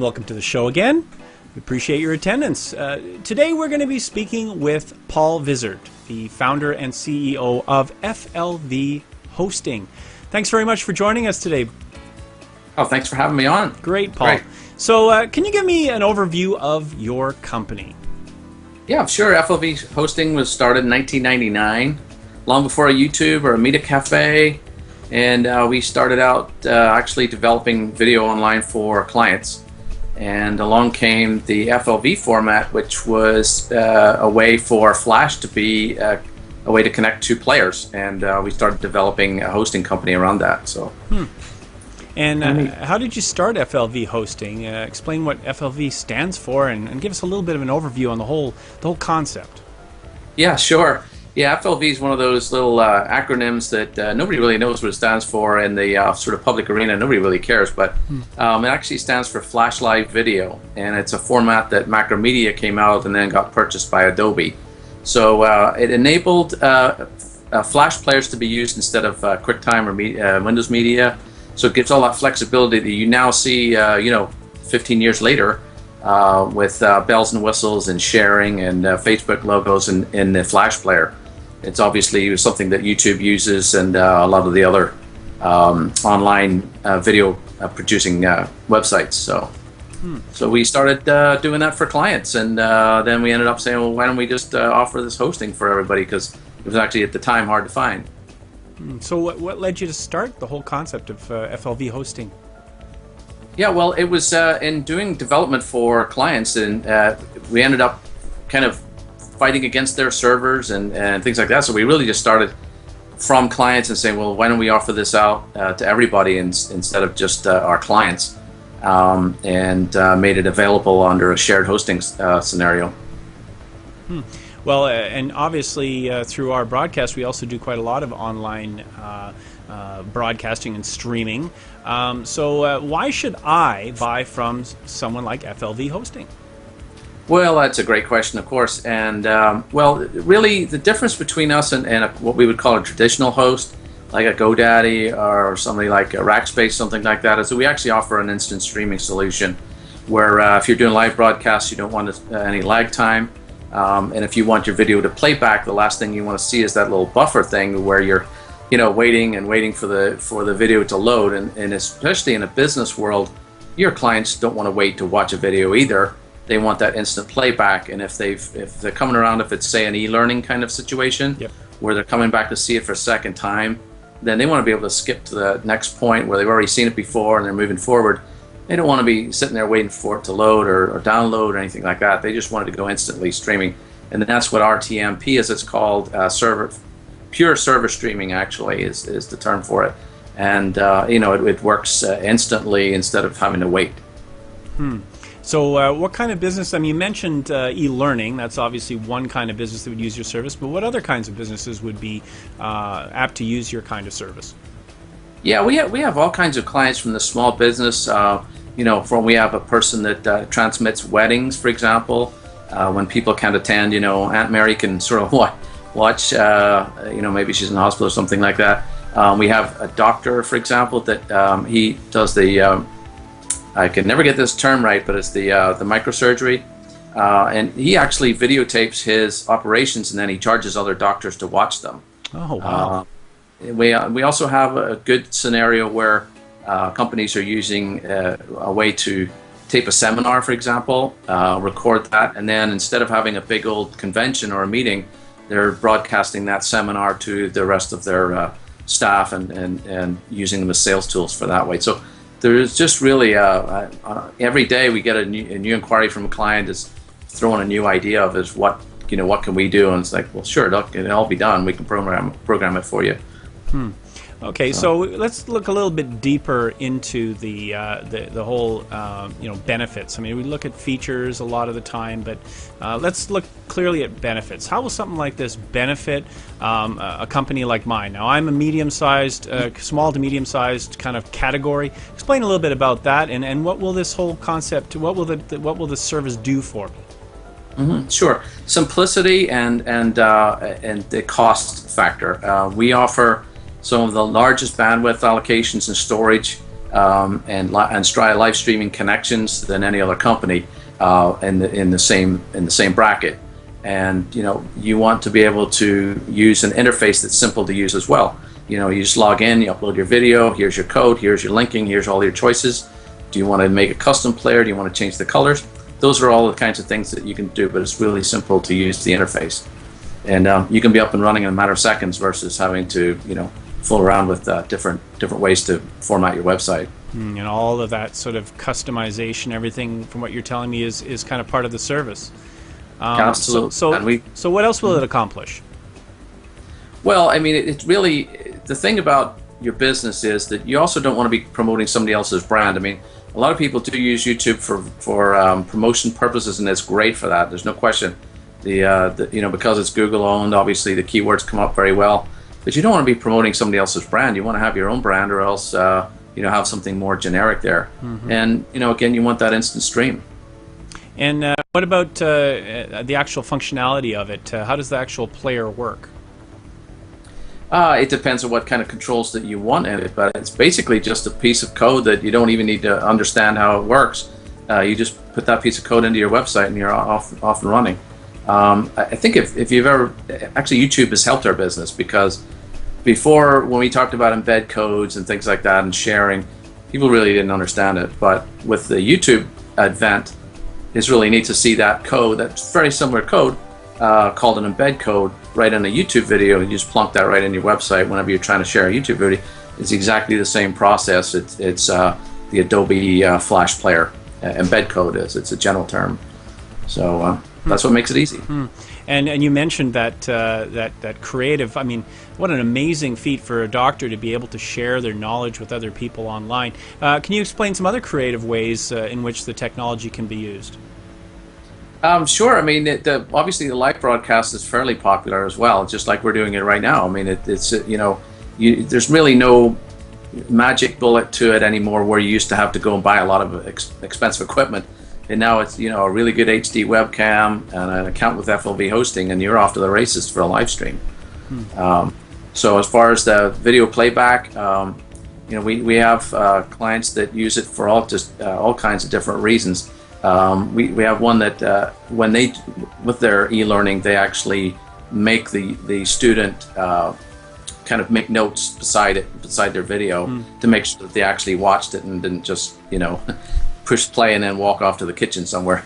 and welcome to the show again. We appreciate your attendance. Today we're going to be speaking with Paul Vizard, the founder and CEO of FLV Hosting. Thanks very much for joining us today. Oh, thanks for having me on. Great, Paul. Great. So can you give me an overview of your company? Yeah, sure. FLV Hosting was started in 1999, long before a YouTube or a Media Cafe. And we started out actually developing video online for clients. And along came the FLV format, which was a way for Flash to be a way to connect to players. And we started developing a hosting company around that. So. And how did you start FLV Hosting? Explain what FLV stands for, and give us a little bit of an overview on the whole concept. Yeah, sure. Yeah, FLV is one of those little acronyms that nobody really knows what it stands for in the sort of public arena. Nobody really cares, but it actually stands for Flash Live Video, and it's a format that Macromedia came out and then got purchased by Adobe. So it enabled Flash players to be used instead of QuickTime or Windows Media. So it gives all that flexibility that you now see, 15 years later, with bells and whistles and sharing and Facebook logos in the Flash player. It's obviously something that YouTube uses and a lot of the other online video producing websites. So we started doing that for clients, and then we ended up saying, well, why don't we just offer this hosting for everybody, because it was actually at the time hard to find. So what led you to start the whole concept of FLV Hosting? Yeah, well, it was in doing development for clients, and we ended up kind of fighting against their servers and things like that. So we really just started from clients and saying, well, why don't we offer this out to everybody instead of just our clients, and made it available under a shared hosting scenario. Well, and obviously through our broadcast, we also do quite a lot of online broadcasting and streaming. So why should I buy from someone like FLV Hosting? Well, that's a great question, of course. And well, really, the difference between us and what we would call a traditional host, like a GoDaddy or somebody like a Rackspace, something like that, is that we actually offer an instant streaming solution where if you're doing live broadcasts, you don't want any lag time. And if you want your video to play back, the last thing you want to see is that little buffer thing where you're waiting for the video to load, and especially in a business world, your clients don't want to wait to watch a video either. They want that instant playback, and if they're coming around, if it's say an e-learning kind of situation, where they're coming back to see it for a second time, then they want to be able to skip to the next point where they've already seen it before and they're moving forward. They don't want to be sitting there waiting for it to load or download or anything like that. They just want it to go instantly streaming, and that's what RTMP is. It's called pure server streaming, actually, is the term for it. And it works instantly instead of having to wait. So what kind of business, I mean, you mentioned e-learning. That's obviously one kind of business that would use your service, but what other kinds of businesses would be apt to use your kind of service? Yeah, we have all kinds of clients, from the small business, we have a person that transmits weddings, for example, when people can't attend, Aunt Mary can sort of watch, maybe she's in the hospital or something like that. We have a doctor, for example, that he does the, I can never get this term right, but it's the microsurgery, and he actually videotapes his operations and then he charges other doctors to watch them. Oh, wow. We also have a good scenario where companies are using a way to tape a seminar, for example, record that, and then instead of having a big old convention or a meeting, they're broadcasting that seminar to the rest of their staff and using them as sales tools for that way. So there's just really every day we get a new inquiry from a client is throwing a new idea of what can we do, and it's like, well, sure, it'll all be done. We can program it for you. Okay, so let's look a little bit deeper into the whole benefits. I mean, we look at features a lot of the time, but let's look clearly at benefits. How will something like this benefit a company like mine? Now, I'm a medium-sized, small to medium-sized kind of category. Explain a little bit about that, and what will this whole concept, what will the service do for me? Sure, simplicity and the cost factor. We offer some of the largest bandwidth allocations and storage and live streaming connections than any other company in the same bracket. And you want to be able to use an interface that's simple to use as well. You just log in, you upload your video, here's your code, here's your linking, here's all your choices. Do you want to make a custom player? Do you want to change the colors? Those are all the kinds of things that you can do, but it's really simple to use the interface. And you can be up and running in a matter of seconds versus having to fool around with different ways to format your website. And all of that sort of customization, everything from what you're telling me is kind of part of the service. Absolutely. So what else will it accomplish? Well, I mean, it's really, the thing about your business is that you also don't want to be promoting somebody else's brand. I mean, a lot of people do use YouTube for promotion purposes, and it's great for that. There's no question. Because it's Google owned, obviously the keywords come up very well. But you don't want to be promoting somebody else's brand. You want to have your own brand, or else have something more generic there. Mm-hmm. And again, you want that instant stream. And what about the actual functionality of it? How does the actual player work? It depends on what kind of controls that you want in it, but it's basically just a piece of code that you don't even need to understand how it works. You just put that piece of code into your website and you're off and running. I think if you've ever, actually YouTube has helped our business, because before, when we talked about embed codes and things like that and sharing, people really didn't understand it. But with the YouTube advent, it's really neat to see that code, that's very similar code, called an embed code, right in a YouTube video. You just plunk that right in your website whenever you're trying to share a YouTube video. It's exactly the same process. It's the Adobe Flash Player. Embed code is. It's a general term. So that's what makes it easy. And you mentioned that creative. I mean, what an amazing feat for a doctor to be able to share their knowledge with other people online. Can you explain some other creative ways in which the technology can be used? Sure. I mean, obviously the live broadcast is fairly popular as well, just like we're doing it right now. I mean, it's there's really no magic bullet to it anymore, where you used to have to go and buy a lot of expensive equipment, and now it's a really good HD webcam and an account with FLV Hosting, and you're off to the races for a live stream. So as far as the video playback, we have clients that use it for all kinds of different reasons. We have one that when they, with their e-learning, they actually make the student kind of make notes beside their video to make sure that they actually watched it and didn't just push play and then walk off to the kitchen somewhere.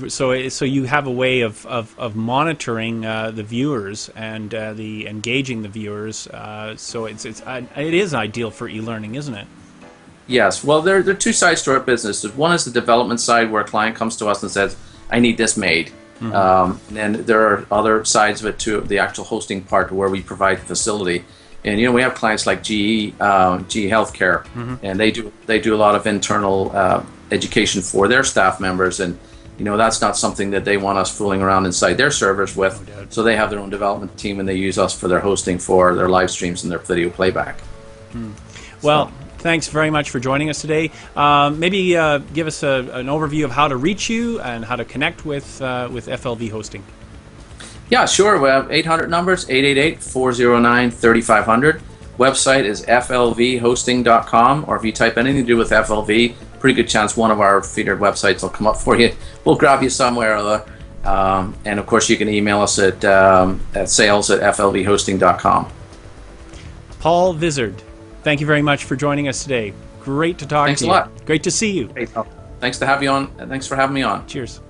So you have a way of monitoring the viewers and engaging the viewers. So it is ideal for e-learning, isn't it? Yes. Well, there are two sides to our business. One is the development side, where a client comes to us and says, "I need this made." And there are other sides of it too, the actual hosting part, where we provide the facility. And we have clients like GE Healthcare, and they do a lot of internal education for their staff members, and that's not something that they want us fooling around inside their servers with. So they have their own development team, and they use us for their hosting, for their live streams and their video playback. Well, thanks very much for joining us today. Maybe give us an overview of how to reach you and how to connect with FLV Hosting. Yeah, sure. We have 800 numbers, 888-409-3500. Website is FLVHosting.com, or if you type anything to do with FLV, pretty good chance one of our featured websites will come up for you. We'll grab you somewhere or other. And of course, you can email us at sales@FLVHosting.com. Paul Vizard, thank you very much for joining us today. Great to talk to you. Thanks a lot. Great to see you. Thanks for having me on. Cheers.